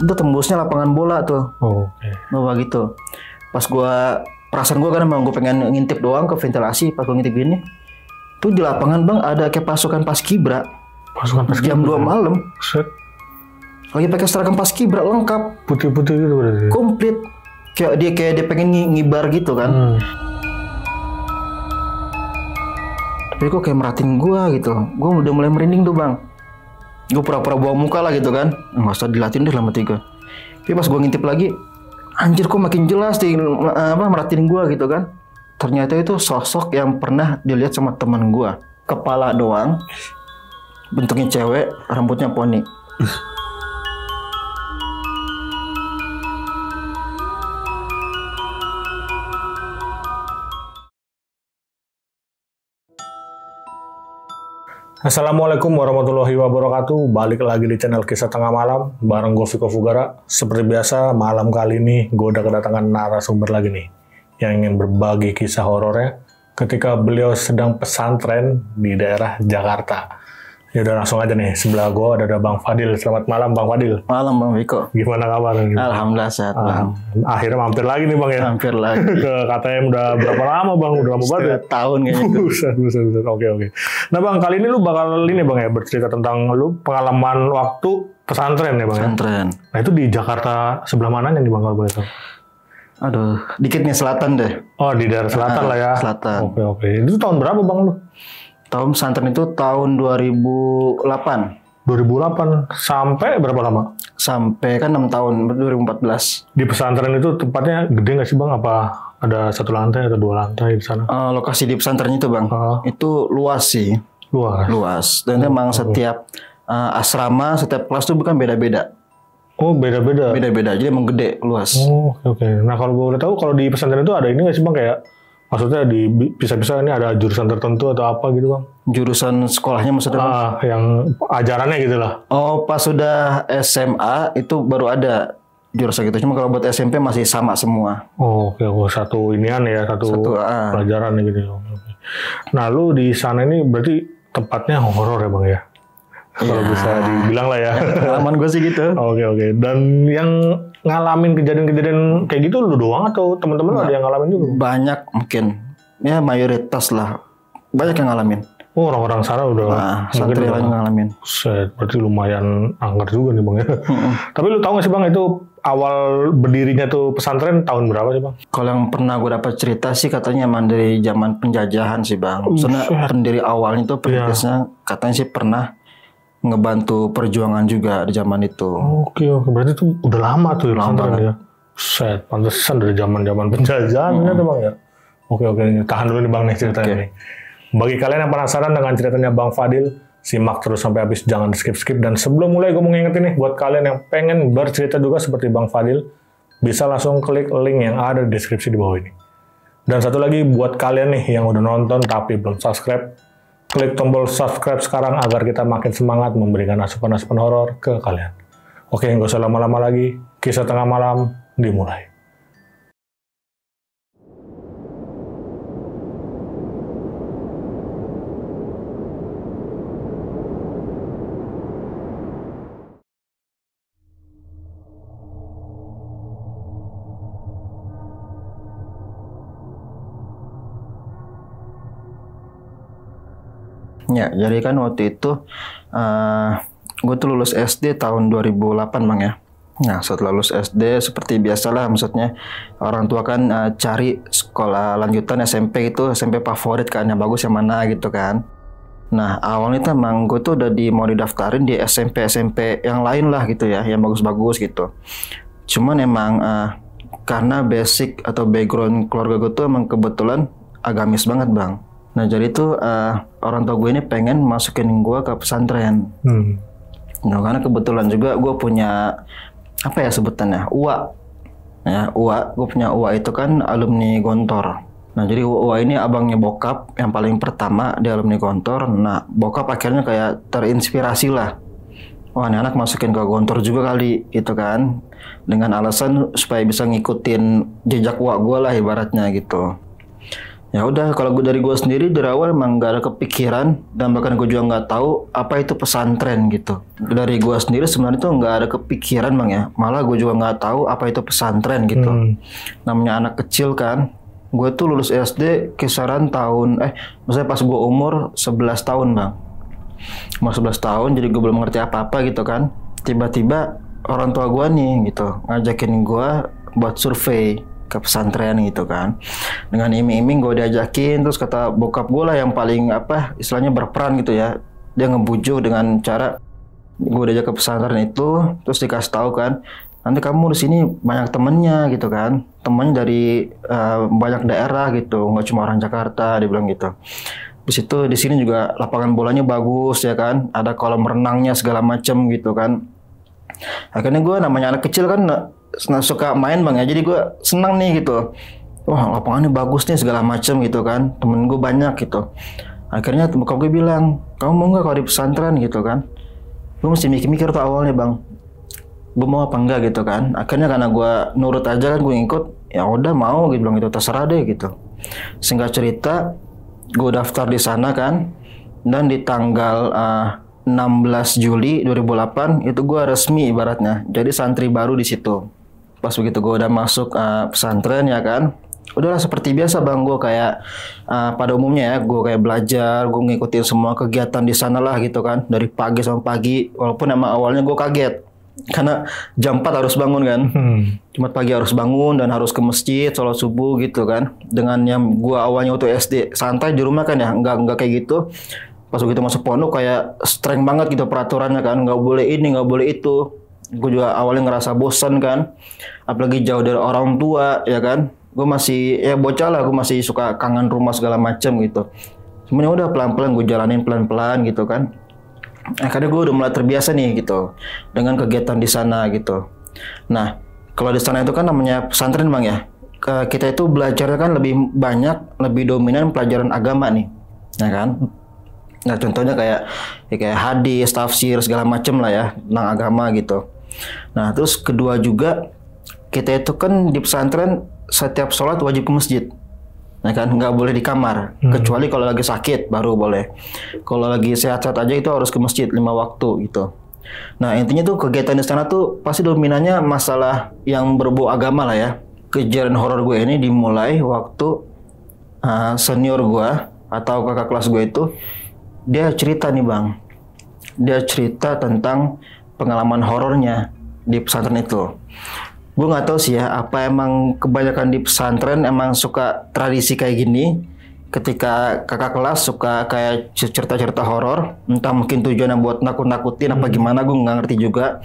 itu tembusnya lapangan bola tuh. Bawah gitu. Pas perasaan gue kan emang gue pengen ngintip doang ke ventilasi. Pas gue ngintip ini tuh di lapangan bang ada kayak pasukan Paskibra. Jam 2 malam. Lagi pakai seragam Paskibra lengkap. Putih-putih gitu berarti. Komplit. Kayak dia pengen ngibar gitu kan. Tapi kok kayak merhatiin gue gitu. Gue udah mulai merinding tuh bang. Gue pura-pura buang muka lah gitu kan. Nggak usah dilatin deh lama 3. Tapi pas gue ngintip lagi, anjir kok makin jelas merhatiin gue gitu kan. Ternyata itu sosok yang pernah dilihat sama teman gue. Kepala doang, bentuknya cewek, rambutnya poni. Assalamualaikum warahmatullahi wabarakatuh. Balik lagi di channel Kisah Tengah Malam bareng gue Viko Fugara. Seperti biasa malam kali ini gue udah kedatangan narasumber lagi nih yang ingin berbagi kisah horornya ketika beliau sedang pesantren di daerah Jakarta. Ya udah langsung aja nih, sebelah gue ada Bang Fadil. Selamat malam Bang Fadil. Malam Bang Viko. Gimana kabar? Alhamdulillah sehat Bang. Akhirnya mampir lagi nih Bang ya. Mampir lagi. Ke KTM udah berapa lama Bang? Udah lama banget ya? Tahun kayaknya itu. Buset. Oke. Nah Bang, kali ini lu bakal ini Bang ya, bercerita tentang lu pengalaman waktu pesantren ya Bang ya? Pesantren. Nah itu di Jakarta sebelah mananya nih Bang kalau boleh tahu? Aduh, dikitnya selatan deh. Oh di daerah selatan lah ya? Selatan. Oke. Itu tahun berapa Bang lu? Tahun pesantren itu tahun 2008. 2008 sampai berapa lama? Sampai kan 6 tahun, 2014. Di pesantren itu tempatnya gede nggak sih Bang? Apa ada 1 lantai atau 2 lantai di sana? Lokasi di pesantren itu Bang, itu luas sih. Luas. Dan emang setiap asrama, setiap kelas tuh bukan beda-beda. Oh beda-beda? Beda-beda, jadi emang gede, luas. Oh oke. Nah kalau boleh tahu, kalau di pesantren itu ada ini nggak sih Bang kayak maksudnya bisa-bisa ini ada jurusan tertentu atau apa gitu Bang? Jurusan sekolahnya maksudnya Bang? Yang ajarannya gitu lah. Oh pas sudah SMA itu baru ada jurusan gitu. Cuma kalau buat SMP masih sama semua. Oh oke. Satu inian ya, satu pelajaran gitu. Nah lu di sana ini berarti tempatnya horor ya Bang ya? Kalau bisa dibilang lah ya. Pengalaman gue sih gitu. Oke. Dan yang ngalamin kejadian-kejadian kayak gitu lu doang atau teman-teman lu ada yang ngalamin juga? Banyak mungkin. Ya mayoritas lah. Banyak yang ngalamin. Oh orang-orang sana udah santri lain ngalamin. Berarti lumayan angker juga nih Bang ya. Tapi lu tahu gak sih Bang itu awal berdirinya tuh pesantren tahun berapa sih Bang? Kalau yang pernah gue dapat cerita sih katanya emang dari zaman penjajahan sih Bang. Soalnya pendiri awalnya tuh perintisnya katanya sih pernah ngebantu perjuangan juga di zaman itu. Oke. Berarti itu udah lama tuh ya pesantren ya. Pantesan dari zaman penjajahan ternyata Bang ya. Oke. Tahan dulu nih Bang nih ceritanya nih. Bagi kalian yang penasaran dengan ceritanya Bang Fadil, simak terus sampai habis, jangan skip. Dan sebelum mulai gue mau ngingetin nih, buat kalian yang pengen bercerita juga seperti Bang Fadil, bisa langsung klik link yang ada di deskripsi di bawah ini. Dan satu lagi buat kalian nih yang udah nonton tapi belum subscribe, klik tombol subscribe sekarang agar kita makin semangat memberikan asupan-asupan horor ke kalian. Oke, nggak usah lama-lama lagi, kisah tengah malam dimulai. Ya, jadi kan waktu itu gue tuh lulus SD tahun 2008 Bang ya. Nah setelah lulus SD seperti biasalah, maksudnya orang tua kan cari sekolah lanjutan SMP itu, SMP favorit kan, yang bagus yang mana gitu kan. Nah awalnya tuh emang gue tuh udah mau didaftarin di SMP yang lain lah gitu ya, yang bagus-bagus gitu. Cuman emang karena basic atau background keluarga gue tuh emang kebetulan agamis banget Bang. Nah jadi tuh orang tua gue ini pengen masukin gue ke pesantren. Nah karena kebetulan juga gue punya apa ya sebutannya, UA. Ya UA, gue punya UA itu kan alumni Gontor. Nah jadi UA ini abangnya bokap yang paling pertama di alumni Gontor. Nah bokap akhirnya kayak terinspirasi lah. Wah ini anak masukin ke Gontor juga kali gitu kan. Dengan alasan supaya bisa ngikutin jejak UA gue lah ibaratnya gitu. Ya udah, kalau gue dari gue sendiri dari awal emang nggak ada kepikiran dan bahkan gue juga nggak tahu apa itu pesantren gitu. Dari gue sendiri sebenarnya tuh nggak ada kepikiran bang ya. Malah gue juga nggak tahu apa itu pesantren gitu. Namanya anak kecil kan. Gue tuh lulus SD kisaran tahun maksudnya pas gue umur 11 tahun bang. Umur 11 tahun jadi gue belum ngerti apa-apa gitu kan. Tiba-tiba orang tua gue nih gitu ngajakin gue buat survei ke pesantren gitu kan. Dengan iming-iming gue diajakin, terus kata bokap gue lah yang paling istilahnya berperan gitu ya. Dia ngebujuk dengan cara gue diajak ke pesantren itu, terus dikasih tahu kan, nanti kamu di sini banyak temennya gitu kan, temennya dari banyak daerah gitu, nggak cuma orang Jakarta, dia bilang gitu. Di situ di sini juga lapangan bolanya bagus ya kan, ada kolam renangnya segala macem gitu kan. Akhirnya gue namanya anak kecil kan suka main bang ya, jadi gue senang nih gitu. Wah lapangannya bagus nih segala macem gitu kan, temen gue banyak gitu. Akhirnya bokap gue bilang, kamu mau nggak kalau di pesantren gitu kan? Gue mesti mikir-mikir tuh awalnya bang, gue mau apa enggak gitu kan. Akhirnya karena gue nurut aja kan, gue ngikut, ya udah mau gitu bilang gitu, terserah deh gitu. Singkat cerita, gue daftar di sana kan, dan di tanggal 16 Juli 2008 itu gue resmi ibaratnya jadi santri baru di situ. Pas begitu gue udah masuk pesantren ya kan, udahlah seperti biasa bang, gue kayak pada umumnya ya, gue kayak belajar, gue ngikutin semua kegiatan di sana lah gitu kan, dari pagi sampai pagi. Walaupun emang awalnya gue kaget karena jam 4 harus bangun kan, Jumat pagi harus bangun dan harus ke masjid sholat subuh gitu kan. Dengan yang gue awalnya waktu SD santai di rumah kan ya, nggak kayak gitu. Pas begitu masuk pondok kayak streng banget gitu peraturannya kan, nggak boleh ini, nggak boleh itu. Gue juga awalnya ngerasa bosan kan, apalagi jauh dari orang tua ya kan. Gue masih ya bocah lah, gue masih suka kangen rumah segala macam gitu. Semuanya udah pelan-pelan gue jalanin pelan-pelan gitu kan. Akhirnya gue udah mulai terbiasa nih gitu dengan kegiatan di sana gitu. Nah kalau di sana itu kan namanya pesantren bang ya, kita itu belajarnya kan lebih banyak, lebih dominan pelajaran agama nih, ya kan. Nah contohnya kayak hadis, tafsir segala macem lah ya tentang agama gitu. Nah terus kedua juga kita itu kan di pesantren setiap sholat wajib ke masjid, ya kan, nggak boleh di kamar kecuali kalau lagi sakit baru boleh. Kalau lagi sehat-sehat aja itu harus ke masjid 5 waktu gitu. Nah intinya tuh kegiatan di sana tuh pasti dominannya masalah yang berbau agama lah ya. Kejadian horor gue ini dimulai waktu senior gue atau kakak kelas gue itu dia cerita nih bang, dia cerita tentang pengalaman horornya di pesantren itu. Gue nggak tahu sih ya, apa emang kebanyakan di pesantren emang suka tradisi kayak gini. Ketika kakak kelas suka kayak cerita-cerita horor, entah mungkin tujuannya buat nakut-nakutin apa gimana, gue nggak ngerti juga.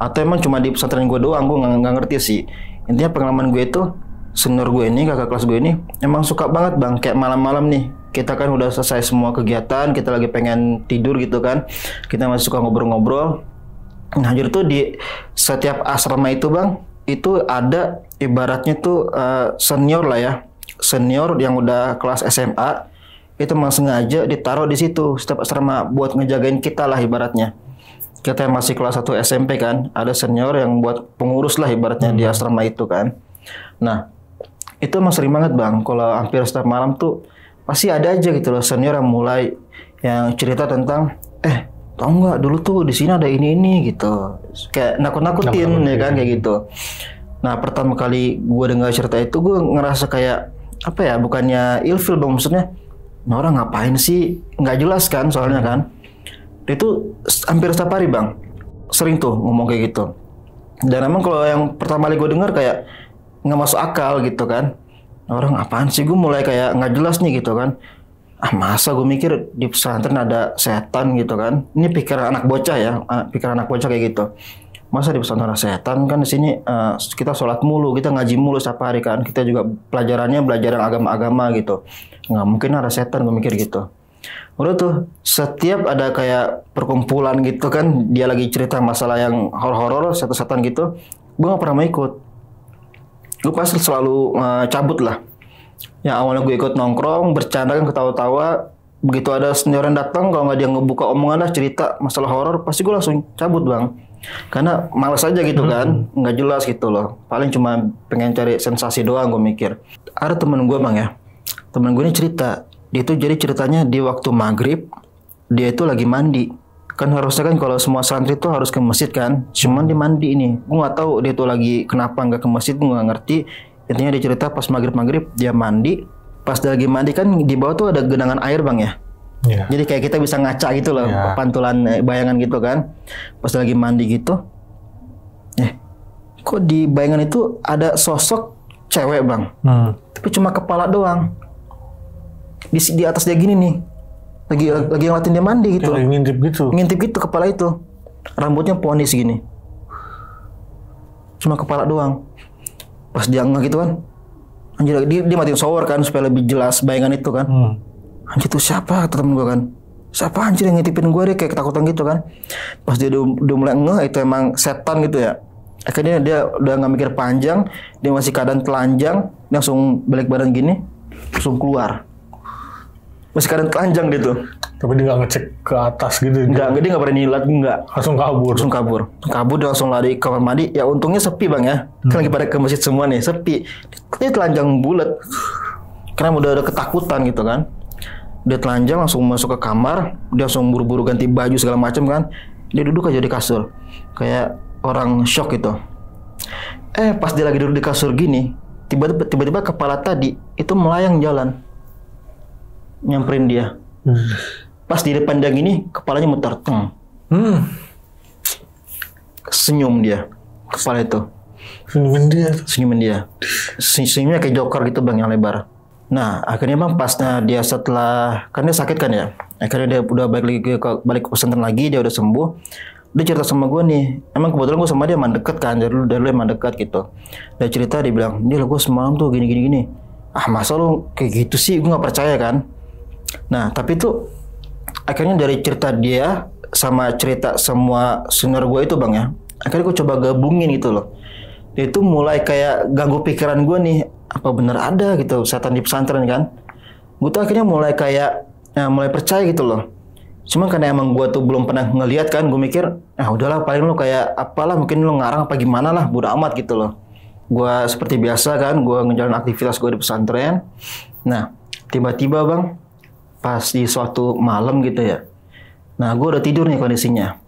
Atau emang cuma di pesantren gue doang, gue nggak ngerti sih. Intinya pengalaman gue itu, senior gue ini, kakak kelas gue ini, emang suka banget bang, kayak malam-malam nih. Kita kan udah selesai semua kegiatan, kita lagi pengen tidur gitu kan, kita masih suka ngobrol-ngobrol. Nah jadi tuh di setiap asrama itu bang, itu ada ibaratnya tuh senior lah ya, senior yang udah kelas SMA, itu memang sengaja ditaruh di situ setiap asrama buat ngejagain kita lah ibaratnya. Kita yang masih kelas 1 SMP kan, ada senior yang buat pengurus lah ibaratnya di asrama itu kan. Nah itu emang sering banget bang, kalau hampir setiap malam tuh pasti ada aja gitu loh senior yang mulai yang cerita tentang tau nggak dulu tuh di sini ada ini gitu, kayak nakut-nakutin ya kan kayak gitu. Nah pertama kali gue dengar cerita itu gue ngerasa kayak apa ya, bukannya ilfil bang, maksudnya nah orang ngapain sih, nggak jelas kan soalnya kan. Itu hampir setiap hari bang sering tuh ngomong kayak gitu. Dan emang kalau yang pertama kali gue dengar kayak nggak masuk akal gitu kan. Orang apaan sih, gue mulai kayak nggak jelas nih gitu kan. Masa gue mikir di pesantren ada setan gitu kan. Ini pikiran anak bocah ya, pikiran anak bocah kayak gitu. Masa di pesantren ada setan, kan di sini kita sholat mulu, kita ngaji mulu setiap hari kan. Kita juga pelajarannya belajar agama-agama gitu. Nggak mungkin ada setan, gue mikir gitu. Udah tuh setiap ada kayak perkumpulan gitu kan, dia lagi cerita masalah yang horor-horor, setan-setan gitu, gue nggak pernah mau ikut. Gue pasti selalu cabut lah. Yang awalnya gue ikut nongkrong, bercanda kan, ketawa-tawa. Begitu ada senior yang datang, kalau nggak dia ngebuka omongan lah cerita masalah horor, pasti gue langsung cabut bang. Karena malas aja gitu kan, nggak jelas gitu loh. Paling cuma pengen cari sensasi doang gue mikir. Ada temen gue bang ya, temen gue ini cerita, dia itu jadi ceritanya di waktu maghrib dia itu lagi mandi. Kan harusnya kan kalau semua santri itu harus ke masjid kan, cuman dia mandi ini. Gue nggak tahu dia tuh lagi kenapa nggak ke masjid, gue nggak ngerti. Intinya dia cerita pas maghrib dia mandi. Pas dia lagi mandi kan di bawah tuh ada genangan air bang ya. Yeah. Jadi kayak kita bisa ngaca gitu loh, pantulan bayangan gitu kan. Pas dia lagi mandi gitu, kok di bayangan itu ada sosok cewek bang, tapi cuma kepala doang. Di atas dia gini nih. Lagi ngeliatin dia mandi gitu. Lagi ngintip gitu kepala itu. Rambutnya poni segini. Cuma kepala doang. Pas dia ngeh gitu kan. Anjir, dia matiin shower kan supaya lebih jelas bayangan itu kan. Anjir itu siapa, kata temen gue kan. Siapa anjir yang ngintipin gue, dia kayak ketakutan gitu kan. Pas dia udah mulai ngeh itu emang setan gitu ya. Akhirnya dia udah gak mikir panjang. Dia masih keadaan telanjang. Dia langsung balik badan gini. Langsung keluar. Masih keadaan telanjang gitu. Tapi dia nggak ngecek ke atas gitu? Dia nggak pernah nilat, enggak. Langsung kabur? Kabur dia langsung lari ke kamar mandi. Ya untungnya sepi bang ya. Kan lagi pada ke masjid semua nih, sepi. Dia telanjang bulat. Karena udah ketakutan gitu kan. Dia telanjang langsung masuk ke kamar. Dia langsung buru-buru ganti baju segala macam kan. Dia duduk aja di kasur. Kayak orang shock gitu. Pas dia lagi duduk di kasur gini, tiba-tiba kepala tadi itu melayang jalan. Nyamperin dia. Pas di depan dia gini, kepalanya muter. Senyum dia, kepala itu. Senyumin dia. Senyumnya kayak Joker gitu bang, yang lebar. Nah akhirnya bang pasnya dia setelah, kan dia sakit kan ya. Akhirnya dia udah balik ke pesantren lagi, dia udah sembuh. Dia cerita sama gue nih, emang kebetulan gue sama dia emang deket kan, dari dulu emang deket gitu. Dia cerita, dia bilang, dia gue semalam tuh gini. Masa lu kayak gitu sih, gue nggak percaya kan. Nah tapi tuh akhirnya dari cerita dia sama cerita semua senior gue itu bang ya, akhirnya gue coba gabungin gitu loh. Dia itu mulai kayak ganggu pikiran gue nih, apa bener ada gitu setan di pesantren kan. Gue tuh akhirnya mulai kayak mulai percaya gitu loh. Cuma karena emang gue tuh belum pernah ngeliat kan, gue mikir udahlah paling lu kayak apalah, mungkin lu ngarang apa gimana lah, bodo amat gitu loh. Gue seperti biasa kan, gue ngejalan aktivitas gue di pesantren. Nah tiba-tiba bang, pas di suatu malam gitu ya. Nah gue udah tidur nih kondisinya.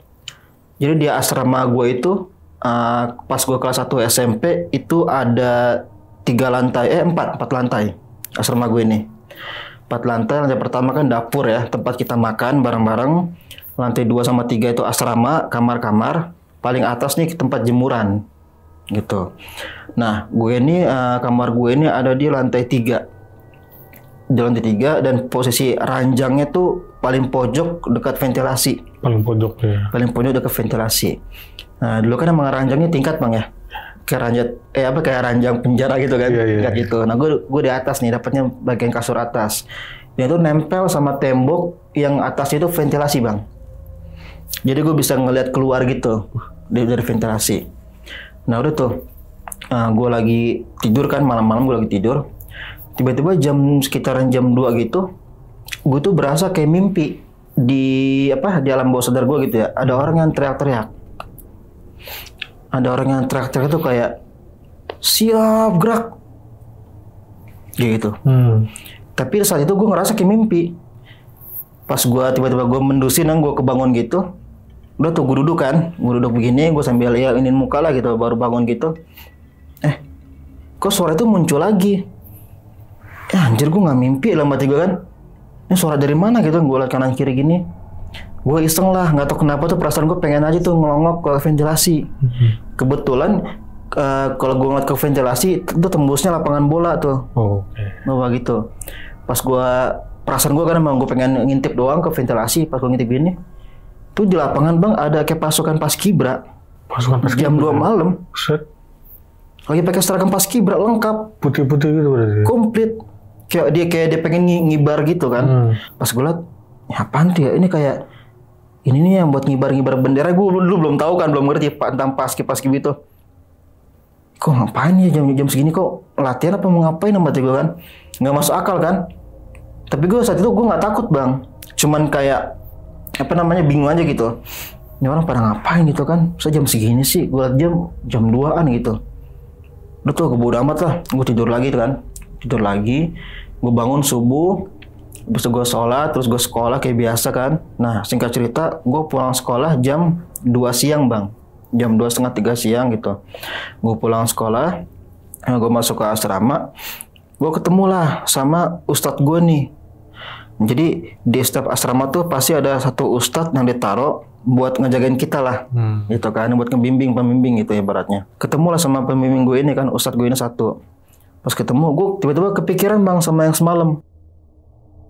Jadi di asrama gue itu pas gue kelas 1 SMP itu ada 4 lantai asrama gue ini. 4 lantai. Lantai pertama kan dapur ya, tempat kita makan bareng-bareng. Lantai 2 sama 3 itu asrama, kamar-kamar. Paling atas nih tempat jemuran gitu. Nah gue ini kamar gue ini ada di lantai 3. Di lantai 3 dan posisi ranjangnya tuh paling pojok dekat ventilasi. Paling pojok ya. Paling pojok dekat ventilasi. Nah dulu kan emang ranjangnya tingkat bang ya. Kayak ranjang penjara gitu kan. Tingkat gitu. Nah gue di atas nih, dapatnya bagian kasur atas. Dia tuh nempel sama tembok yang atasnya itu ventilasi bang. Jadi gue bisa ngeliat keluar gitu dari ventilasi. Nah udah tuh, gue lagi tidur kan, malam-malam gue lagi tidur. Tiba-tiba sekitaran jam 2 gitu, gue tuh berasa kayak mimpi di alam bawah sadar gue gitu ya. Ada orang yang teriak-teriak. Ada orang yang teriak-teriak itu kayak siap gerak, gitu. Tapi saat itu gue ngerasa kayak mimpi. Pas gue tiba-tiba gue mendusin, gue kebangun gitu. Udah tuh gue duduk kan, gue duduk begini, gue sambil ingin muka lah gitu, baru bangun gitu. Kok suara itu muncul lagi? Anjir gue gak mimpi dalam hati gue kan. Ini suara dari mana gitu, gue liat kanan kiri gini. Gue iseng lah, gak tau kenapa tuh perasaan gue pengen aja tuh ngelongok ke ventilasi. Kebetulan kalau gue ngeliat ke ventilasi itu tembusnya lapangan bola tuh. Bawa gitu. Pas perasaan gue kan emang gue pengen ngintip doang ke ventilasi. Pas gue ngintip gini, tuh di lapangan bang ada kayak pasukan paskibra. Jam 2 malam. Lagi pakai seragam paskibra lengkap. Putih-putih gitu berarti. Komplit. Kayak dia pengen ngibar gitu kan. Pas gue liat, apaan tuh ya? Ini kayak ini nih yang buat ngibar bendera. Gue dulu belum tahu kan, belum ngerti tentang paski gitu. Kok ngapain ya jam segini, kok latihan apa mau ngapain sama gue kan? Nggak masuk akal kan? Tapi gue saat itu gue nggak takut bang. Cuman kayak bingung aja gitu. Ini orang pada ngapain gitu kan? Saya jam segini sih, gue liat jam 2-an gitu. Udah tuh gue bodo amat lah. Gue tidur lagi tuh kan. Tidur lagi. Gue bangun subuh, habis itu gue sholat, terus gue sekolah kayak biasa kan. Nah singkat cerita, gue pulang sekolah jam 2 siang bang, jam 2 setengah 3 siang gitu. Gue pulang sekolah, gue masuk ke asrama, gue ketemu lah sama ustadz gue nih. Jadi di setiap asrama tuh pasti ada satu ustadz yang ditaruh buat ngejagain kita lah, gitu kan, buat pembimbing gitu ibaratnya. Ketemu lah sama pembimbing gue ini kan, ustadz gue ini satu. Pas ketemu, gue tiba-tiba kepikiran bang sama yang semalam.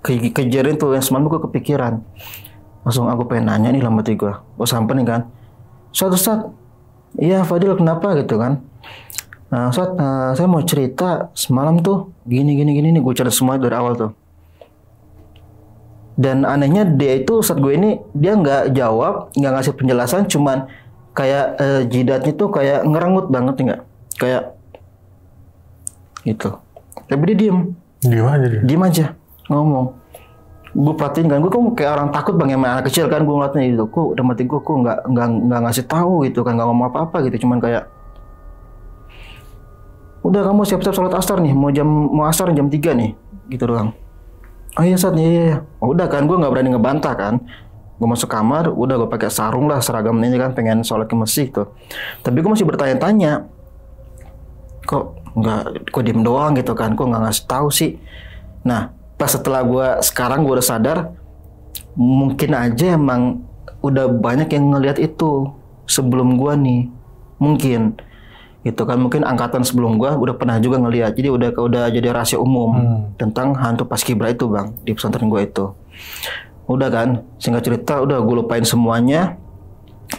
Kejadian tuh yang semalam gue kepikiran. Langsung aku pengen nanya nih dalam hati gue. Gue samperin kan, Ustadz, iya Fadil kenapa gitu kan? Nah Ustadz, saya mau cerita semalam tuh gini nih, gue cerita semua dari awal tuh. Dan anehnya dia itu Ustadz gue ini dia nggak jawab, nggak ngasih penjelasan, cuman kayak jidatnya tuh kayak ngerengut banget nggak, kayak gitu. Tapi dia diem aja ngomong. Gue perhatiin kan, gue kok kayak orang takut bang, yang anak kecil kan, gue ngeliatnya gitu, kok udah mati gue kok nggak ngasih tahu gitu kan, nggak ngomong apa-apa gitu, cuman kayak udah kamu siap-siap sholat asar nih, mau asar jam 3 nih, gitu doang. Oh iya Ustadz, iya. Oh, udah kan, gue nggak berani ngebantah kan. Gue masuk kamar, udah gue pakai sarung lah, seragam ini kan, pengen sholat ke masjid tuh. Tapi gue masih bertanya-tanya, kok diem doang gitu kan, kok nggak ngasih tahu sih. Nah, pas setelah sekarang gue udah sadar, mungkin aja emang udah banyak yang ngelihat itu sebelum gue nih, mungkin. Gitu kan, mungkin angkatan sebelum gua udah pernah juga ngelihat, jadi udah jadi rahasia umum tentang hantu paskibra itu bang di pesantren gua itu. Udah kan, singkat cerita udah gue lupain semuanya,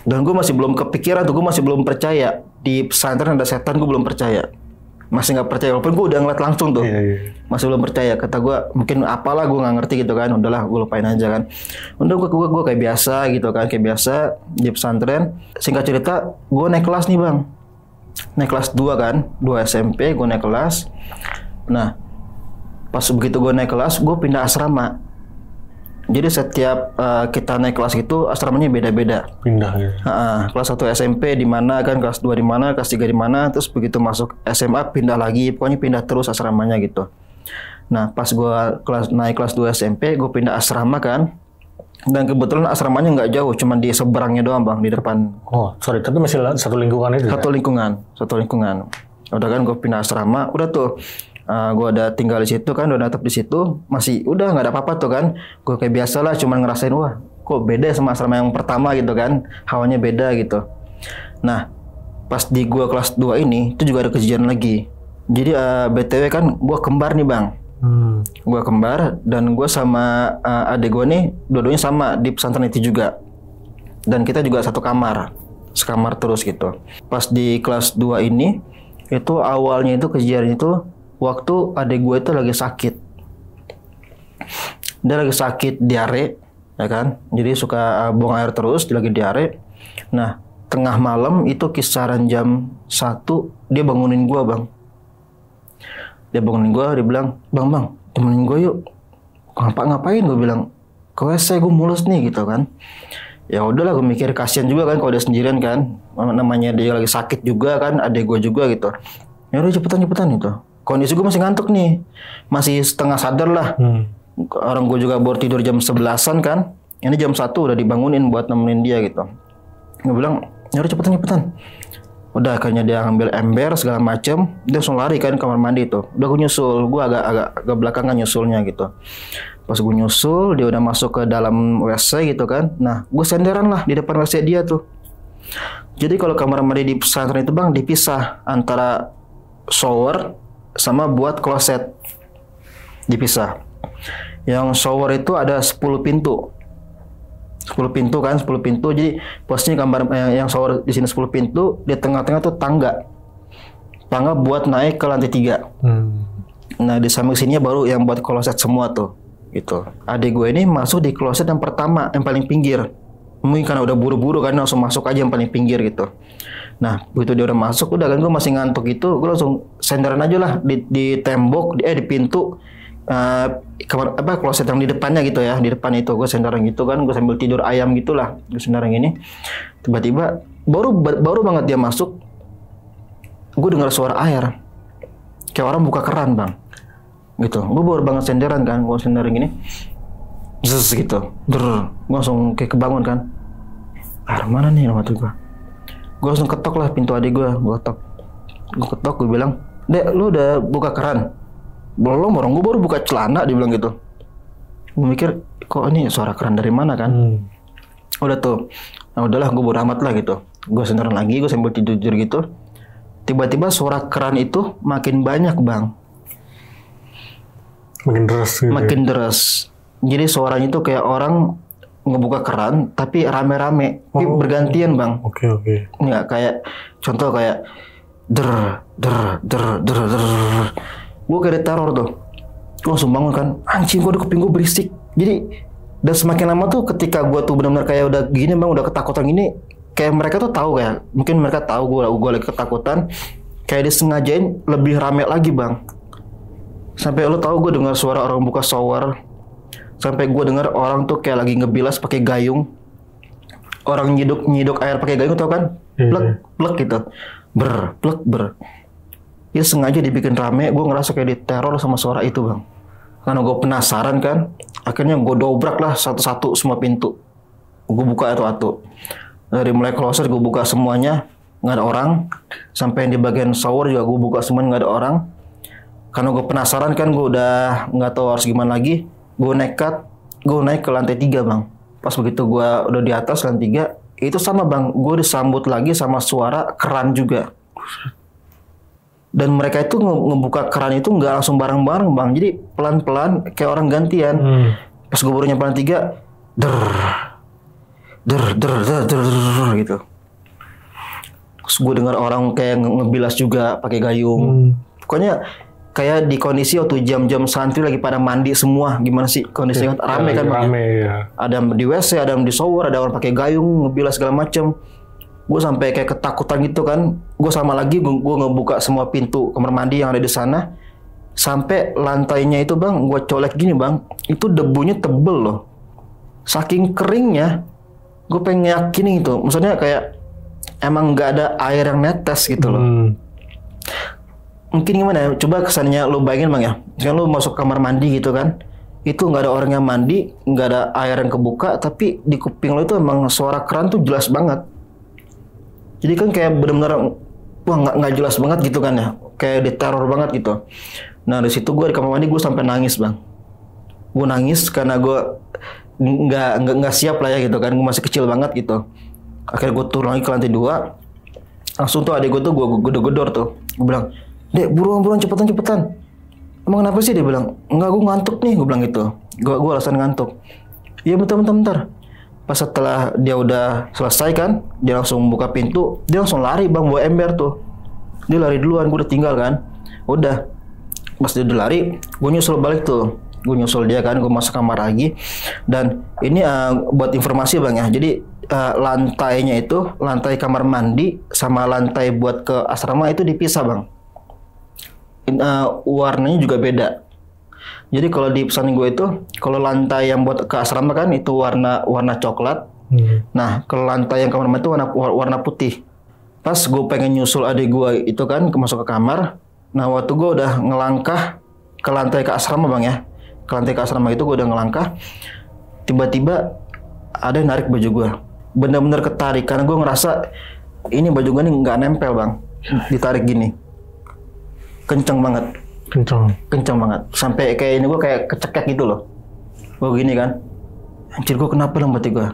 dan gue masih belum kepikiran tuh, gue masih belum percaya di pesantren ada setan, gue belum percaya, masih nggak percaya, walaupun gue udah ngeliat langsung tuh, masih belum percaya. Kata gue mungkin apalah, gue nggak ngerti gitu kan, udahlah gue lupain aja kan. Udah gue kayak biasa gitu kan, kayak biasa di pesantren. Singkat cerita gue naik kelas nih bang. Naik kelas 2 kan, 2 SMP gue naik kelas. Nah pas begitu gue naik kelas, gue pindah asrama. Jadi setiap kita naik kelas itu asramanya beda-beda. Pindah gitu. Kelas 1 SMP di mana kan, kelas 2 di mana, kelas 3 di mana, terus begitu masuk SMA pindah lagi, pokoknya pindah terus asramanya gitu. Nah pas gue naik kelas 2 SMP, gue pindah asrama kan. Dan kebetulan asramanya nggak jauh, cuma di seberangnya doang bang, di depan. Oh sorry, tapi masih satu lingkungan itu? Satu lingkungan. Udah kan gue pindah asrama, udah tuh gue udah tinggal di situ kan, udah natap di situ, masih udah nggak ada apa-apa tuh kan. Gue kayak biasa lah, cuma ngerasain wah kok beda sama asrama yang pertama gitu kan, hawanya beda gitu. Nah pas di gue kelas 2 ini, itu juga ada kejadian lagi. Jadi BTW kan gue kembar nih bang. Gue kembar, dan gue sama adik gue nih dua-duanya sama di pesantren itu juga, dan kita juga sekamar terus gitu. Pas di kelas 2 ini itu awalnya itu kejadian itu waktu adik gue itu lagi sakit. Dia lagi sakit diare ya kan, jadi suka buang air terus, dia lagi diare. Nah tengah malam itu kisaran jam 1 dia bangunin gue bang. Dia bangunin gue, dia bilang, bang, temenin gue yuk. Ngapain? Gue bilang, ke WC, gue mulus nih gitu kan. Ya udahlah, gue mikir kasihan juga kan kalau dia sendirian kan. Namanya dia lagi sakit juga kan, adek gue juga gitu. Ya udah cepetan gitu. Kondisi gue masih ngantuk nih, masih setengah sadar lah. Orang gue juga baru tidur jam 11-an kan. Ini jam 1 udah dibangunin buat nemenin dia gitu. Gue bilang, ya udah cepetan. Udah akhirnya dia ngambil ember segala macem, dia langsung lari kan kamar mandi tuh. Udah gue nyusul, gue agak belakangan nyusulnya gitu. Pas gue nyusul, dia udah masuk ke dalam WC gitu kan. Nah, gue senderan lah di depan WC dia tuh. Jadi kalau kamar mandi di pesantren itu bang dipisah antara shower sama buat kloset, dipisah. Yang shower itu ada 10 pintu. 10 pintu kan, 10 pintu. Jadi posisinya kamar yang shower di sini 10 pintu, di tengah-tengah tuh tangga buat naik ke lantai 3. Nah di samping sininya baru yang buat kloset semua tuh gitu. Adik gue ini masuk di kloset yang pertama, yang paling pinggir. Mungkin karena udah buru-buru kan, langsung masuk aja yang paling pinggir gitu. Nah begitu dia udah masuk, udah kan gue masih ngantuk gitu, gue langsung senderan aja lah di tembok, di pintu kamar kloset yang di depannya gitu ya, di depan itu gue sendaran gitu kan, gue sambil tidur ayam gitulah, gue sendaran gini. Tiba-tiba baru banget dia masuk, gue dengar suara air kayak orang buka keran bang, gitu. Gue baru banget senderan kan, gue senderan gini, zzz gitu, gue langsung kayak kebangun kan. Mana nih mati gue. Gue langsung ketok lah pintu adik gue ketok, gue bilang, "Dek, lu udah buka keran?" "Belum, orang gue baru buka celana," dia bilang gitu. Gue mikir, kok ini suara keran dari mana kan? Udah tuh, nah udahlah gue bodo amat lah gitu. Gue senderan lagi, gue sambil tidur gitu. Tiba-tiba suara keran itu makin banyak bang. Makin deras gitu. Makin deras. Jadi suaranya itu kayak orang ngebuka keran tapi rame-rame, tapi bergantian bang. Oke. Nggak kayak contoh kayak der. Gue kayak teror tuh. Gue langsung bangun kan, anjing gue udah kuping gue berisik. Jadi dan semakin lama tuh ketika gue tuh benar-benar kayak udah gini bang, udah ketakutan gini, kayak mereka tuh tahu kayak mungkin mereka tahu gue lagi ketakutan, kayak disengajain lebih rame lagi bang. Sampai lo tahu gue dengar suara orang buka shower. Sampai gue dengar orang tuh kayak lagi ngebilas pakai gayung. Orang nyiduk air pakai gayung tau kan? Plek gitu. Ber. Ya sengaja dibikin rame. Gue ngerasa kayak diteror sama suara itu bang. Karena gue penasaran kan. Akhirnya gue dobrak lah satu-satu semua pintu. Gue buka satu-satu. Dari mulai closet gue buka semuanya. Nggak ada orang. Sampai di bagian shower juga gue buka semuanya, nggak ada orang. Karena gue penasaran kan, gue udah nggak tahu harus gimana lagi. Gue nekat, gue naik ke lantai 3 bang. Pas begitu gue udah di atas lantai 3, itu sama bang, gue disambut lagi sama suara keran juga. Dan mereka itu ngebuka keran itu nggak langsung bareng-bareng bang, jadi pelan-pelan kayak orang gantian. Pas gue baru nyampe lantai 3, der gitu. Terus gue dengar orang kayak ngebilas juga pakai gayung. Pokoknya kayak di kondisi waktu jam-jam santri lagi pada mandi semua, gimana sih kondisinya rame kan bang? Rame ya. Ada di WC, ada di shower, ada orang pakai gayung, ngebilas segala macem. Gue sampai kayak ketakutan gitu kan. Gue sama lagi gue ngebuka semua pintu kamar mandi yang ada di sana. Sampai lantainya itu bang, gue colek gini bang, itu debunya tebel loh. Saking keringnya, gue pengen yakinin itu. Maksudnya kayak emang nggak ada air yang netes gitu loh. Mungkin gimana ya, coba kesannya lo bayangin bang ya, misalkan lo masuk kamar mandi gitu kan, itu nggak ada orang yang mandi, nggak ada air yang kebuka, tapi di kuping lo itu emang suara keran tuh jelas banget. Jadi kan kayak benar-benar wah nggak jelas banget gitu kan ya, kayak diteror banget gitu. Nah di situ gue di kamar mandi gue sampai nangis bang. Gue nangis karena gue nggak siap lah ya gitu kan, gue masih kecil banget gitu. Akhirnya gue turun lagi ke lantai 2, langsung tuh adik gue tuh gue gedor-gedor tuh, gue bilang, "Dek, buruan cepetan. Emang kenapa sih?" Dia bilang, "Enggak, gue ngantuk nih," gue bilang gitu. Gue alasan ngantuk. "Iya bentar. Pas setelah dia udah selesai kan, dia langsung buka pintu, dia langsung lari bang, bawa ember tuh. Dia lari duluan, gue udah tinggal kan. Udah, pas dia udah lari, gue nyusul balik tuh. Gue nyusul dia kan, gue masuk kamar lagi. Dan ini buat informasi bang ya, jadi lantainya itu, lantai kamar mandi sama lantai buat ke asrama itu dipisah bang. Warnanya juga beda. Jadi kalau di pesantren gue itu, kalau lantai yang buat ke asrama kan itu warna coklat. Nah kalau lantai yang kamar mandi itu warna putih. Pas gue pengen nyusul adik gue itu kan masuk ke kamar. Nah waktu gue udah ngelangkah ke lantai ke asrama bang ya, ke lantai ke asrama itu gue udah ngelangkah. Tiba-tiba ada yang narik baju gue. Bener-bener ketarik karena gue ngerasa ini baju gue nih nggak nempel bang. Ditarik gini. Kenceng banget. Kenceng banget. Sampai kayak ini gue kayak kecekek gitu loh. Gue gini kan. Anjir gue kenapa dalam hati gue?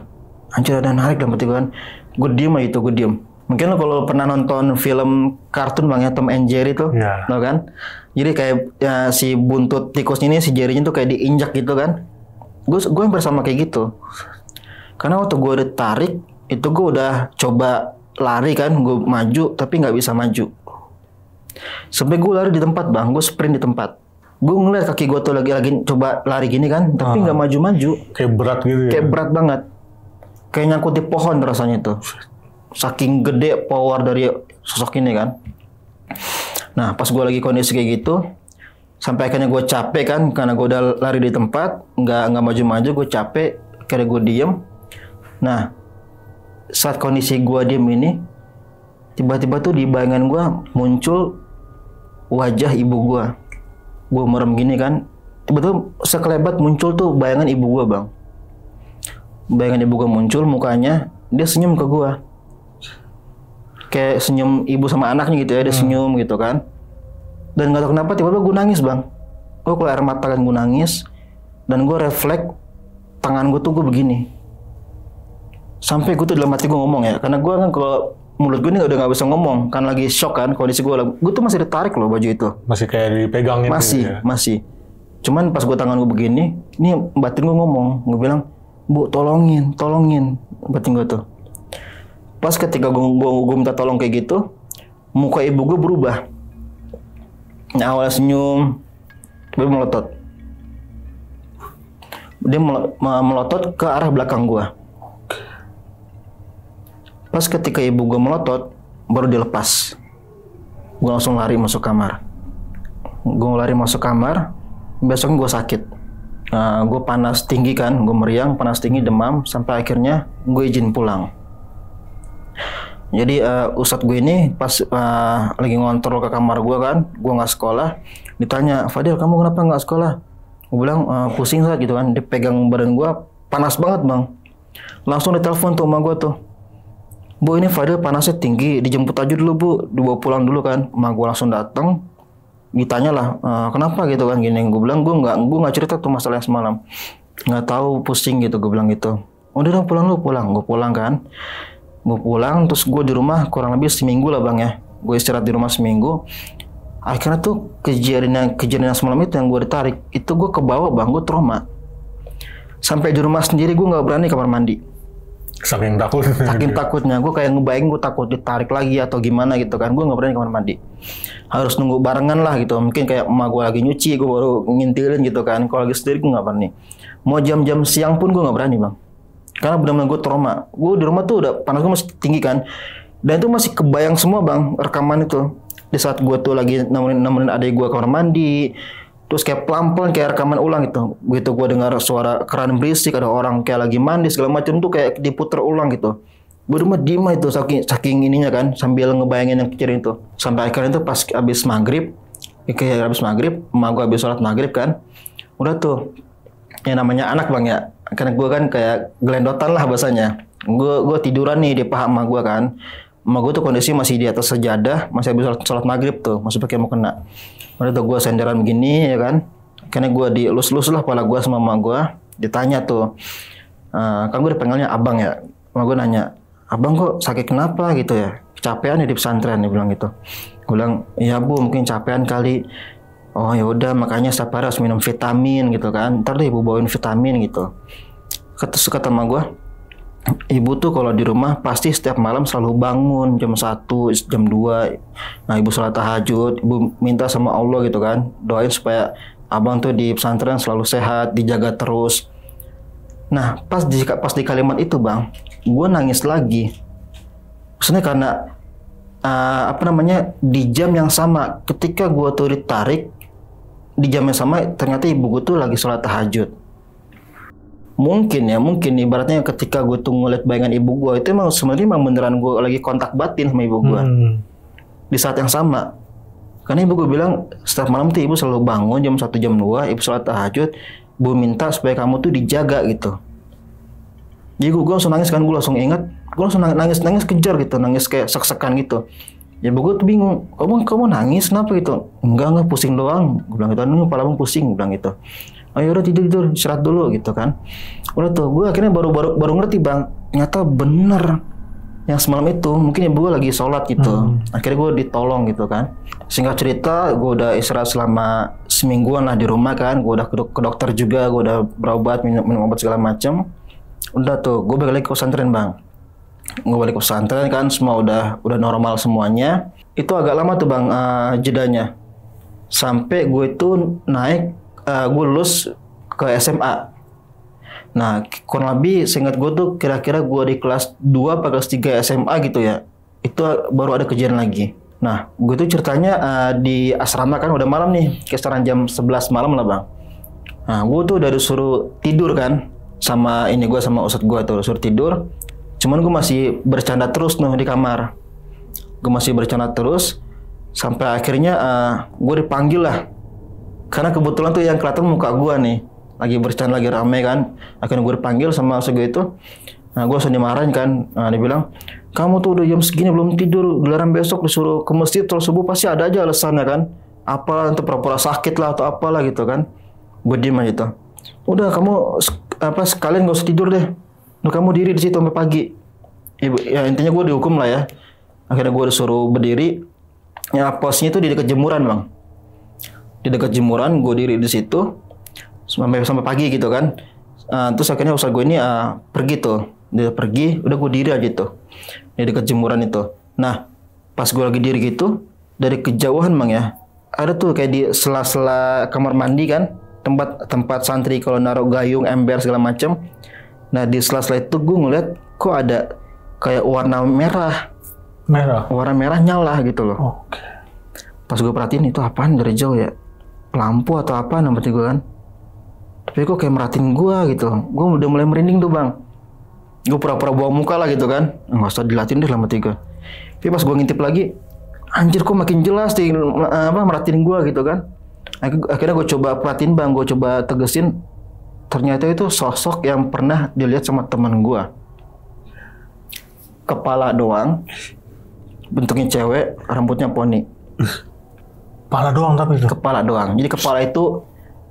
Anjir ada narik dalam hati gue kan. Gue diem aja itu, gue diem. Mungkin lo kalau pernah nonton film kartun bang ya, Tom and Jerry tuh. Lo kan. Jadi kayak ya, si buntut tikusnya ini, si Jerry-nya tuh kayak diinjak gitu kan. Gue hampir sama kayak gitu. Karena waktu gue ditarik, itu gue udah coba lari kan. Gue maju tapi nggak bisa maju. Sampai gue lari di tempat bang, gue sprint di tempat. Gue ngeliat kaki gue tuh lagi coba lari gini kan, tapi nggak maju-maju. Kayak berat gitu ya? Kayak berat banget. Kayak nyangkut di pohon rasanya tuh. Saking gede power dari sosok ini kan. Nah pas gue lagi kondisi kayak gitu, sampai akhirnya gue capek kan, karena gue udah lari di tempat, nggak maju-maju, gue capek, akhirnya gue diem. Nah saat kondisi gue diem ini, tiba-tiba tuh di bayangan gue muncul wajah ibu gue. gue merem gini kan, tiba-tiba sekelebat muncul tuh bayangan ibu gue bang. Bayangan ibu gue muncul, mukanya dia senyum ke gue, kayak senyum ibu sama anaknya gitu ya, dia senyum gitu kan. Dan nggak tahu kenapa tiba-tiba gue nangis bang, gue keluar air mata kan, gue nangis. Dan gue refleks tangan gue tuh gue begini, sampai gue tuh dalam hati gue ngomong ya, karena gue kan kalau mulut gue ini udah nggak bisa ngomong kan, lagi shock kan kondisi gue tuh masih ditarik loh baju itu, masih kayak dipegangin masih gitu ya? Masih cuman pas gue tangan gue begini, ini batin gue ngomong, gue bilang, Bu tolongin batin gue tuh. Pas ketika gue minta tolong kayak gitu, muka ibu gue berubah. Nah, awalnya senyum, dia melotot. Dia melotot ke arah belakang gue. Pas ketika ibu gue melotot, baru dilepas. Gue langsung lari masuk kamar. Besoknya gue sakit. Gue panas tinggi kan, gue meriang, panas tinggi, demam, sampai akhirnya gue izin pulang. Jadi ustadz gue ini pas lagi ngontrol ke kamar gue kan, gue nggak sekolah, ditanya, Fadil kamu kenapa nggak sekolah? Gue bilang pusing saat gitu kan, dia pegang badan gue, panas banget bang. Langsung ditelepon tuh sama gue tuh, Bu ini Fadil panasnya tinggi, dijemput aja dulu Bu, dibawa pulang dulu kan. Emak gue langsung datang, ditanya lah kenapa gitu kan gini. Gue bilang gue nggak cerita tuh masalah yang semalam, nggak tahu, pusing gitu, gue bilang gitu. Udah dong pulang lu, pulang. Gue pulang kan, terus gue di rumah kurang lebih seminggu lah bang ya. Gue istirahat di rumah seminggu. Akhirnya tuh kejadian semalam itu yang gue ditarik, itu gue ke bawah bang, gue trauma. Sampai di rumah sendiri gue nggak berani kamar mandi. Saking takutnya, gue kayak ngebayang gue takut ditarik lagi atau gimana gitu kan. Gue nggak berani kamar mandi, harus nunggu barengan lah gitu. Mungkin kayak emak gue lagi nyuci, gue baru ngintilin gitu kan. Kalau lagi sendiri gue nggak berani. Mau jam-jam siang pun gue nggak berani bang, karena benar-benar gue trauma. Gue di rumah tuh udah panas gue masih tinggi kan, dan itu masih kebayang semua bang rekaman itu. Di saat gue tuh lagi nemenin adik gue kamar mandi, terus kayak pelan-pelan kayak rekaman ulang gitu. Begitu gue dengar suara keran berisik, ada orang kayak lagi mandi segala macam tuh kayak diputer ulang gitu. Gue rumah diem itu saking ininya kan, sambil ngebayangin yang kecil itu. Sampai akhirnya itu pas habis maghrib, emak gue habis sholat maghrib kan, udah tuh yang namanya anak bang ya, karena gue kan kayak gelendotan lah bahasanya. Gue tiduran nih di paha emak gue kan. Emak gue tuh kondisi masih di atas sejadah, masih habis sholat maghrib tuh, masih pakai mukena. Udah tuh gue senderan begini ya kan, karena gue dielus-elus lah kepala gue sama emak gue. Ditanya tuh, kan gue dipanggilnya abang ya. Emak gue nanya, abang kok sakit kenapa gitu ya? Kecapean ya di pesantren, dia bilang gitu. Gue bilang, iya bu mungkin capean kali. Oh ya udah, makanya setiap hari harus minum vitamin gitu kan. Ntar deh ibu bawain vitamin gitu. Kata emak gue, ibu tuh kalau di rumah pasti setiap malam selalu bangun jam 1, jam 2. Nah ibu sholat tahajud, ibu minta sama Allah gitu kan, doain supaya abang tuh di pesantren selalu sehat, dijaga terus. Nah pas di kalimat itu bang, gue nangis lagi. Maksudnya karena di jam yang sama ketika gue tuh ditarik, di jam yang sama ternyata ibu gue tuh lagi sholat tahajud. Mungkin ibaratnya ketika gue tuh ngeliat bayangan ibu gue itu sebenarnya beneran gue lagi kontak batin sama ibu gue. Di saat yang sama, karena ibu gue bilang setiap malam tuh ibu selalu bangun jam 1, jam 2, ibu sholat tahajud, ibu minta supaya kamu tuh dijaga gitu. Jadi gue langsung nangis kan, gue langsung ingat, gue langsung nangis kejar gitu, nangis kayak sek-sekan gitu. Ya ibu gue tuh bingung, kamu nangis kenapa gitu? Enggak pusing doang, gue bilang gitu. Kepala abang pusing, gue bilang gitu. Ayo udah tidur, istirahat dulu gitu kan. Udah tuh, gue akhirnya baru ngerti bang, ternyata bener yang semalam itu mungkin ibu gue lagi sholat gitu. Akhirnya gue ditolong gitu kan. Singkat cerita, gue udah istirahat selama semingguan lah di rumah kan. Gue udah ke dokter juga, gue udah berobat, minum obat segala macam. Udah tuh, gue balik lagi ke pesantren bang. Gue balik ke pesantren kan, semua udah normal semuanya. Itu agak lama tuh bang jedanya. Sampai gue itu naik, gue lulus ke SMA. Nah, kurang lebih seingat gue tuh kira-kira gue di kelas 2 atau kelas 3 SMA gitu ya. Itu baru ada kejadian lagi. Nah, gue tuh ceritanya di asrama kan udah malam nih, kisaran jam 11 malam lah bang. Nah, gue tuh udah disuruh tidur kan, sama ustadz gue tuh disuruh tidur. Cuman gue masih bercanda terus nih di kamar. Gue masih bercanda terus sampai akhirnya gue dipanggil lah Karena kebetulan tuh yang kelihatan muka gue nih. Lagi bercanda, lagi rame kan. Akhirnya gue dipanggil sama sego itu. Nah, gue langsung dimarahin kan. Nah, dia bilang, kamu tuh udah jam segini belum tidur. Giliran besok disuruh ke masjid terus subuh pasti ada aja alasannya kan. Apa untuk pura-pura sakit lah atau apalah gitu kan. Gue diem aja gitu. Udah kamu sekalian gak usah tidur deh. Nah, kamu diri di situ sampai pagi. Ya intinya gue dihukum lah ya. Akhirnya gue disuruh berdiri. Ya posnya itu di dekat jemuran bang. Di dekat jemuran gue diri di situ sampai pagi gitu kan. Terus akhirnya ustaz gue ini pergi tuh. Dia pergi, udah gue diri aja tuh di dekat jemuran itu. Nah pas gue lagi diri gitu, dari kejauhan bang ya, ada tuh kayak di sela-sela kamar mandi kan, tempat santri kalau naruh gayung, ember segala macam. Nah di sela-sela itu gue ngeliat kok ada kayak warna merah nyala gitu loh. Oke. Pas gue perhatiin itu apaan dari jauh ya, lampu atau apa namanya gue kan. Tapi kok kayak merhatiin gue gitu. Gue udah mulai merinding tuh bang. Gue pura-pura buang muka lah gitu kan. Nggak usah dilatin deh lama tiga. Tapi pas gue ngintip lagi, anjir kok makin jelas sih merhatiin gue gitu kan. Akhirnya gue coba perhatiin bang, gue coba tegesin. Ternyata itu sosok yang pernah dilihat sama teman gue. Kepala doang, bentuknya cewek, rambutnya poni. Kepala doang tapi itu? Kepala doang. Jadi kepala itu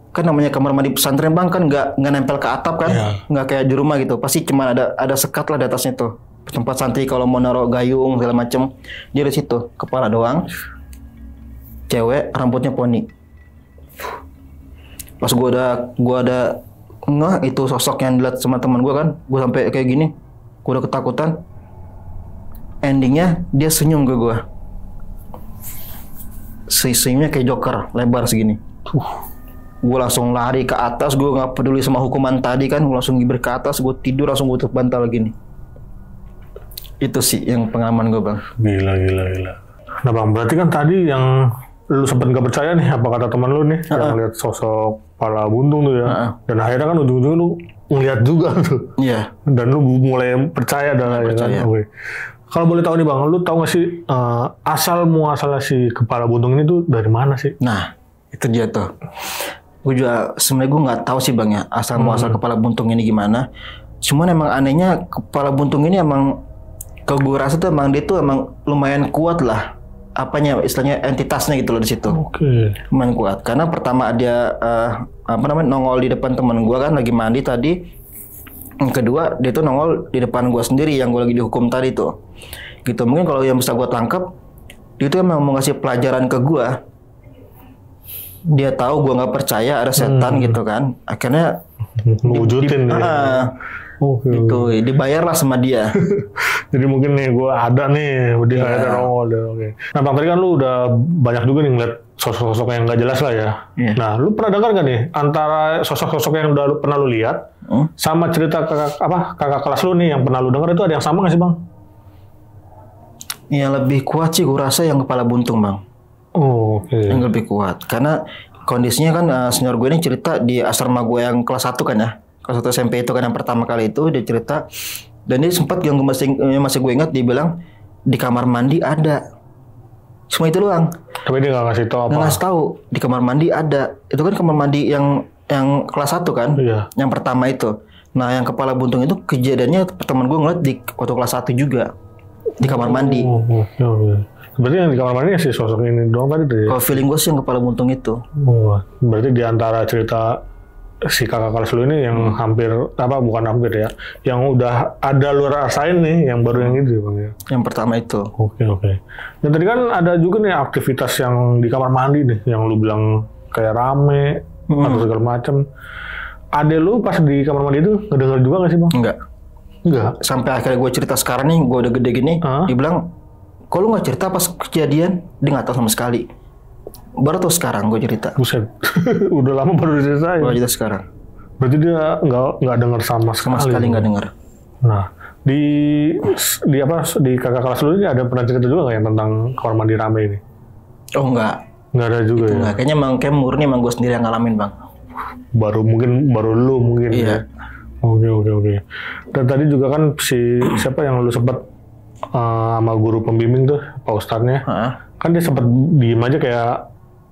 kan namanya kamar mandi pesantren bang kan nggak nempel ke atap kan, nggak kayak di rumah gitu. Pasti cuma ada sekat lah di atasnya tuh. Tempat santri kalau mau naruh gayung segala macem, dia di situ. Kepala doang, cewek, rambutnya poni. Pas gue ada ngeh itu sosok yang dilihat sama teman gue kan, gue sampai kayak gini, gue udah ketakutan. Endingnya dia senyum ke gue. Senyumnya kayak Joker, lebar segini. Gue langsung lari ke atas, gue nggak peduli sama hukuman tadi kan, gue langsung ngibir ke atas, gue tidur langsung gue tutup bantal gini. Itu sih yang pengalaman gue bang. Gila. Nah bang, berarti kan tadi yang lu sempat nggak percaya nih apa kata teman lu nih, yang lihat sosok kepala buntung tuh ya, dan akhirnya kan ujung-ujungnya lu ngeliat juga tuh. Iya. Dan lu mulai percaya dah ya kan. Oke. Kalau boleh tahu nih bang, lu tahu nggak sih asal muasalnya si kepala buntung ini tuh dari mana sih? Nah, itu dia tuh. Gue juga sebenarnya gue nggak tahu sih bang ya asal muasal kepala buntung ini gimana. Cuman emang anehnya kepala buntung ini emang, kalau gue rasa tuh emang dia tuh emang lumayan kuat lah. Apanya istilahnya entitasnya gitu loh di situ. Oke. Lumayan kuat. Karena pertama dia nongol di depan teman gue kan lagi mandi tadi. Yang kedua dia tuh nongol di depan gue sendiri yang gue lagi dihukum tadi tuh. Gitu mungkin kalau yang bisa gue tangkap, dia tuh emang mau ngasih pelajaran ke gue. Dia tahu gue nggak percaya ada setan gitu kan. Akhirnya mewujudin dia. Gitu, dibayarlah sama dia. Jadi mungkin nih gue ada nih, dia ada nongol. Oke. Nah bang, tadi kan lu udah banyak juga nih ngeliat sosok-sosok yang nggak jelas lah ya. Nah, lu pernah dengar nggak nih antara sosok-sosok yang udah pernah lu lihat sama cerita kakak kelas lu nih yang pernah lu dengar itu ada yang sama nggak sih bang? Yang lebih kuat sih gue rasa yang kepala buntung bang. Oke. Yang lebih kuat karena kondisinya kan senior gue ini cerita di asrama gue yang kelas 1 kan ya. Kelas 1 SMP itu kan yang pertama kali itu dia cerita, dan dia sempat yang masih gue ingat dia bilang di kamar mandi ada. Cuma itu doang. Tapi dia nggak ngasih tahu apa. Nggak ngasih tahu di kamar mandi ada. Itu kan kamar mandi yang kelas 1 kan. Iya. Yang pertama itu. Nah yang kepala buntung itu kejadiannya teman gue ngeliat di waktu kelas 1 juga di kamar mandi. Berarti yang di kamar mandi sih sosok ini doang tadi tuh ya? Kalau feeling gue sih yang kepala buntung itu. Berarti di antara cerita si kakak kelas lu ini yang bukan hampir ya, yang udah ada lu rasain nih, yang baru yang itu bang ya? Yang pertama itu. Oke. Dan tadi kan ada juga nih aktivitas yang di kamar mandi nih, yang lu bilang kayak rame atau segala macam. Ade lu pas di kamar mandi itu ngedenger juga nggak sih bang? Enggak. Sampai akhirnya gue cerita sekarang nih, gue udah gede gini, dia bilang, kok lu nggak cerita pas kejadian? Dia nggak tahu sama sekali. Baru tuh sekarang gue cerita. Buset. Udah lama baru diceritain. Baru cerita sekarang. Berarti dia nggak dengar sama sekali nggak dengar. Nah, di kakak kelas lu ini ada pernah cerita juga nggak yang tentang kamar mandi rame ini? Oh nggak ada juga itu ya? Nggak. Kayaknya murni gue sendiri yang ngalamin bang. Baru lu mungkin. Iya. Ya? Oke. Dan tadi juga kan siapa yang lu sempat sama guru pembimbing tuh, Pak Ustadznya, kan dia sempat diem aja kayak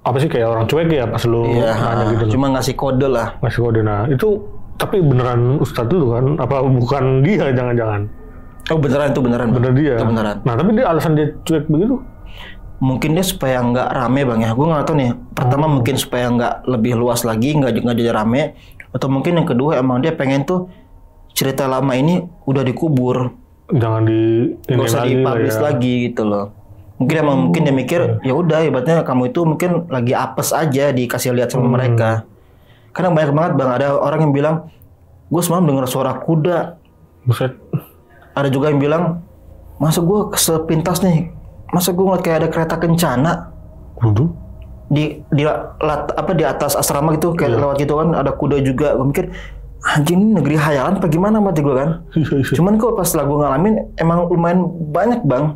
apa sih kayak orang cuek ya pas lu nanya gitu. Cuma ngasih kode lah. Ngasih kode. Nah itu tapi beneran Ustadz itu kan? Apa bukan dia jangan-jangan? Oh beneran itu beneran. Bener dia. Itu beneran. Nah tapi dia alasan dia cuek begitu? Mungkin dia supaya nggak rame bang ya. Gue nggak tahu nih. Pertama mungkin supaya nggak lebih luas lagi, nggak jadi rame. Atau mungkin yang kedua emang dia pengen tuh cerita lama ini udah dikubur. Jangan nggak usah dipublish lagi gitu loh. Mungkin dia mikir ya udah ibaratnya kamu itu mungkin lagi apes aja dikasih lihat sama mereka. Karena banyak banget bang ada orang yang bilang gue semalam dengar suara kuda. Buset. Ada juga yang bilang masa gue sepintas nih masa gue ngeliat kayak ada kereta kencana. Kudu? Di atas asrama gitu kayak lewat gitu kan ada kuda juga. Gue mikir anjing ini negeri hayalan apa gimana mati gue kan. Cuman kok pas gue ngalamin emang lumayan banyak bang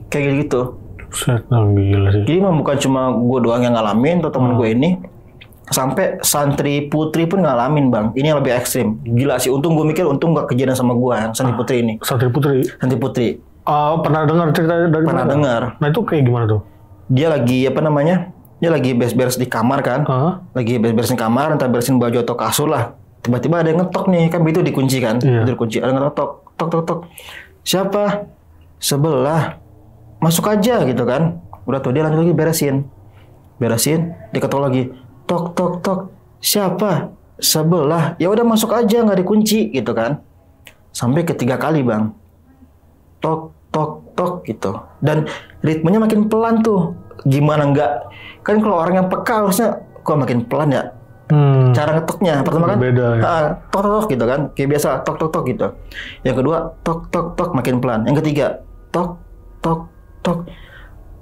kayak gitu. Set, gila sih. Jadi emang bukan cuma gue doang yang ngalamin atau temen gue ini, sampai santri putri pun ngalamin bang. Ini yang lebih ekstrim. Gila sih. Untung gak kejadian sama gue yang santri putri ini. Santri putri. Pernah dengar cerita dari Pernah dengar. Nah itu kayak gimana tuh? Dia lagi dia lagi beres-beres di kamar kan. Lagi beres-beres di kamar, entah beresin baju atau kasur lah. Tiba-tiba ada yang ngetok nih, kan itu dikunci kan. Itu dikunci. Ada yang ngetok, tok. Siapa? Sebelah. Masuk aja gitu kan. Udah tuh dia lanjut lagi beresin, diketok lagi. Tok. Siapa? Sebelah. Ya udah masuk aja, nggak dikunci gitu kan. Sampai ketiga kali bang. Tok gitu. Dan ritmenya makin pelan tuh. Gimana nggak? Kan kalau orang yang peka harusnya kok makin pelan ya. Cara ngetoknya pertama kan beda ya. Tok gitu kan. Kayak biasa tok gitu. Yang kedua tok makin pelan. Yang ketiga tok.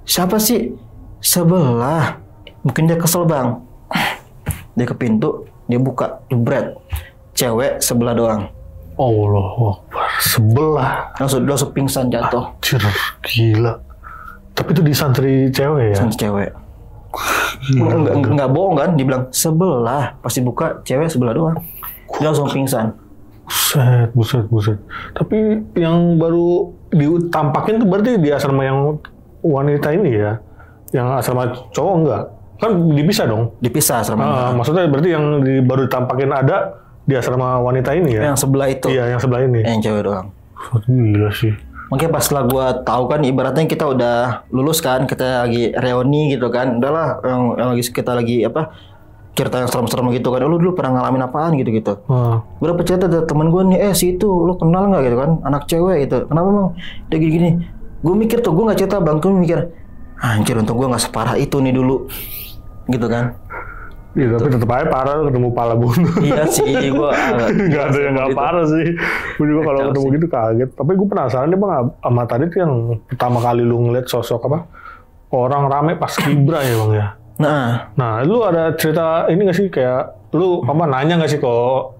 Siapa sih? Sebelah. Mungkin dia kesel bang. Dia ke pintu, dia buka, jebret. Cewek sebelah doang. Allah Akbar, sebelah. Langsung pingsan jatuh. Anjir, gila. Tapi itu di santri cewek ya? Santri cewek. Enggak bohong kan, dibilang sebelah. Pasti buka, cewek sebelah doang. Dia langsung pingsan. Buset. Tapi yang baru ditampakin tuh berarti di asrama yang wanita ini ya? Yang asrama cowok enggak? Kan dipisah dong? Dipisah asrama. Maksudnya berarti yang baru ditampakin ada di asrama wanita ini ya? Yang sebelah itu? Iya, yang sebelah ini. Yang cewek doang. Gila sih. Makanya pas lah gue tahu kan ibaratnya kita udah lulus kan, kita lagi reuni gitu kan. Udahlah yang lagi kita lagi cerita yang serem-serem gitu kan. Lu dulu pernah ngalamin apaan gitu-gitu. Gue dapet cerita dari temen gue nih, si itu lu kenal nggak gitu kan, anak cewek gitu. Kenapa bang? Dia gini-gini. Gue mikir tuh, gue nggak cerita bang, gue mikir anjir untung gue nggak separah itu nih dulu, gitu kan. Iya, tapi tetap aja parah ketemu pala bunuh. Iya sih, gue nggak ada yang nggak parah sih. Gue juga kalau ketemu gitu kaget. Tapi gue penasaran deh bang, sama tadi tuh yang pertama kali lu ngeliat sosok apa orang rame pas kibra ya bang ya. Nah, lu ada cerita ini nggak sih kayak lu nanya nggak sih ke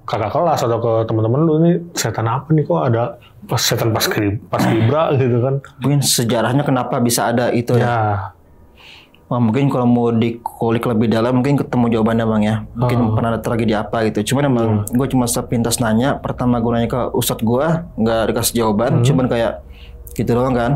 kakak kelas atau ke teman-teman lu ini setan apa nih kok ada setan pas kibra gitu kan? Mungkin sejarahnya kenapa bisa ada itu ya? Wah, mungkin kalau mau dikulik lebih dalam mungkin ketemu jawabannya bang ya. Mungkin pernah ada tragedi apa gitu. Cuman emang gue cuma sepintas nanya. Pertama gue nanya ke ustadz gue, nggak dikasih jawaban. Cuman kayak gitu doang kan.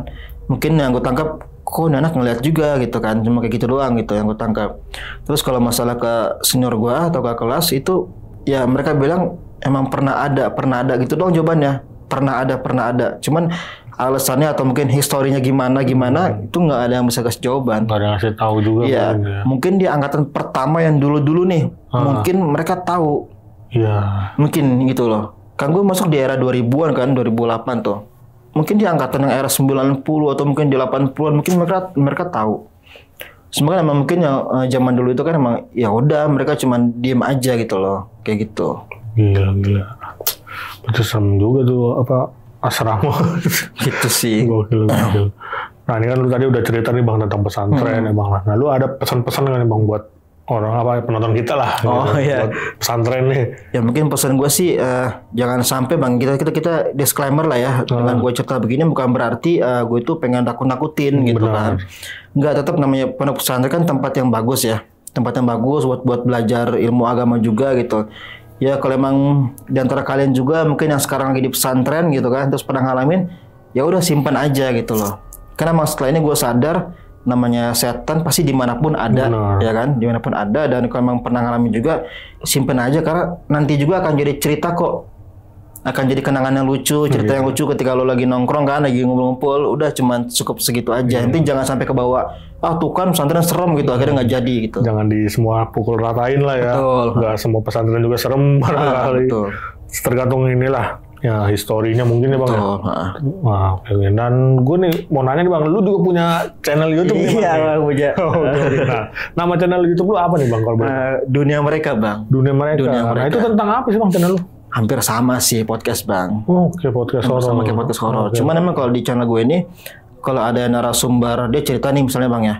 Mungkin yang gue tangkap, kok anak ngeliat juga gitu kan. Cuma kayak gitu doang gitu yang gue tangkap. Terus kalau masalah ke senior gue atau ke kelas itu, ya mereka bilang emang pernah ada gitu doang jawabannya. Pernah ada. Cuman alasannya atau mungkin historinya gimana itu nggak ada yang bisa kasih jawaban. Nggak ada yang kasih tahu juga. Iya. Mungkin di angkatan pertama yang dulu nih, mungkin mereka tahu. Iya. Mungkin gitu loh. Kan gue masuk di era 2000-an kan, 2008 tuh. Mungkin di angkatan yang era 90 atau mungkin di 80-an mungkin mereka tahu. Semoga emang mungkin yang zaman dulu itu kan emang ya udah mereka cuman diem aja gitu loh, kayak gitu. Gila. Itu serem juga tuh asrama. Gitu sih. Gokil. Nah ini kan lu tadi udah cerita nih bang tentang pesantren ya bang. Nah lu ada pesan-pesan nggak nih bang buat orang penonton kita lah. Iya. Buat pesantren nih. Ya mungkin pesan gue sih jangan sampai bang kita disclaimer lah ya. Dengan gue cerita begini bukan berarti gue itu pengen nakut-nakutin gitu kan. Enggak, tetap namanya pondok pesantren kan tempat yang bagus ya. Tempat yang bagus buat belajar ilmu agama juga gitu. Ya kalau emang diantara kalian juga mungkin yang sekarang lagi di pesantren gitu kan, terus pernah ngalamin, ya udah simpan aja gitu loh. Karena emang setelah ini gue sadar namanya setan pasti dimanapun ada. Benar. Ya kan, dimanapun ada. Dan kalau memang pernah ngalamin juga, simpen aja karena nanti juga akan jadi cerita kok, akan jadi kenangan yang lucu, cerita yang lucu ketika lo lagi nongkrong kan, lagi ngumpul-ngumpul, udah cuman cukup segitu aja. Nanti jangan sampai kebawa, tuh kan pesantren serem gitu, akhirnya nggak jadi gitu. Jangan di semua pukul ratain lah ya. Betul. Nggak semua pesantren juga serem barangkali. Betul. Tergantung inilah ya historinya mungkin ya Bang. Betul. Ya. Wah, oke. Dan gue nih mau nanya nih Bang, lu juga punya channel YouTube nih Bang? Iya Bang, punya. Nah, nama channel YouTube lu apa nih Bang? Kalau Dunia Mereka Bang. Dunia Mereka. Nah, itu tentang apa sih Bang channel lu? Hampir sama sih podcast Bang. Oke, podcast horor. Sama kayak podcast horor. Cuman emang kalau di channel gue ini, kalau ada narasumber dia cerita nih misalnya Bang ya,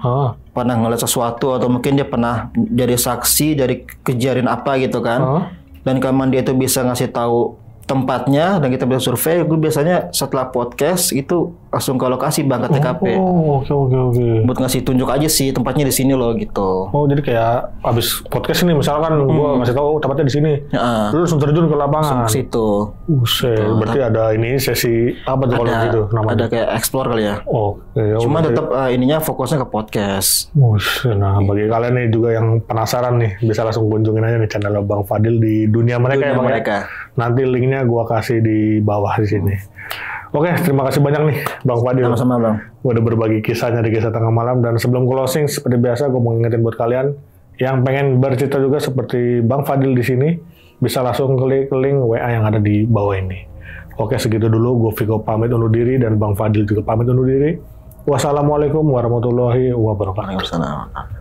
pernah ngeliat sesuatu atau mungkin dia pernah jadi saksi dari kejadian apa gitu kan, dan kalau dia itu bisa ngasih tahu tempatnya dan kita bisa survei, gue biasanya setelah podcast itu langsung ke lokasi Bang, ke TKP. Oke. Buat ngasih tunjuk aja sih tempatnya di sini loh gitu. Oh, jadi kayak abis podcast ini misalkan gue ngasih tahu tempatnya di sini. Terus langsung terjun ke lapangan. Ke situ. Berarti ada ini sesi apa tuh kalau gitu namanya? Ada kayak explore kali ya. Oke. Cuma tetap ininya fokusnya ke podcast. Nah, bagi kalian nih juga yang penasaran nih, bisa langsung kunjungin aja nih channel Bang Fadil di Dunia Mereka ya Bang ya. Nanti linknya gue kasih di bawah di sini. Oke, terima kasih banyak nih Bang Fadil. Sama-sama Bang. Udah berbagi kisahnya di Kisah Tengah Malam. Dan sebelum closing, seperti biasa gue mau ngingetin buat kalian yang pengen bercerita juga seperti Bang Fadil di sini, bisa langsung klik link WA yang ada di bawah ini. Oke, segitu dulu. Gue Viko pamit undur diri dan Bang Fadil juga pamit undur diri. Wassalamualaikum warahmatullahi wabarakatuh. Waalaikumsalam.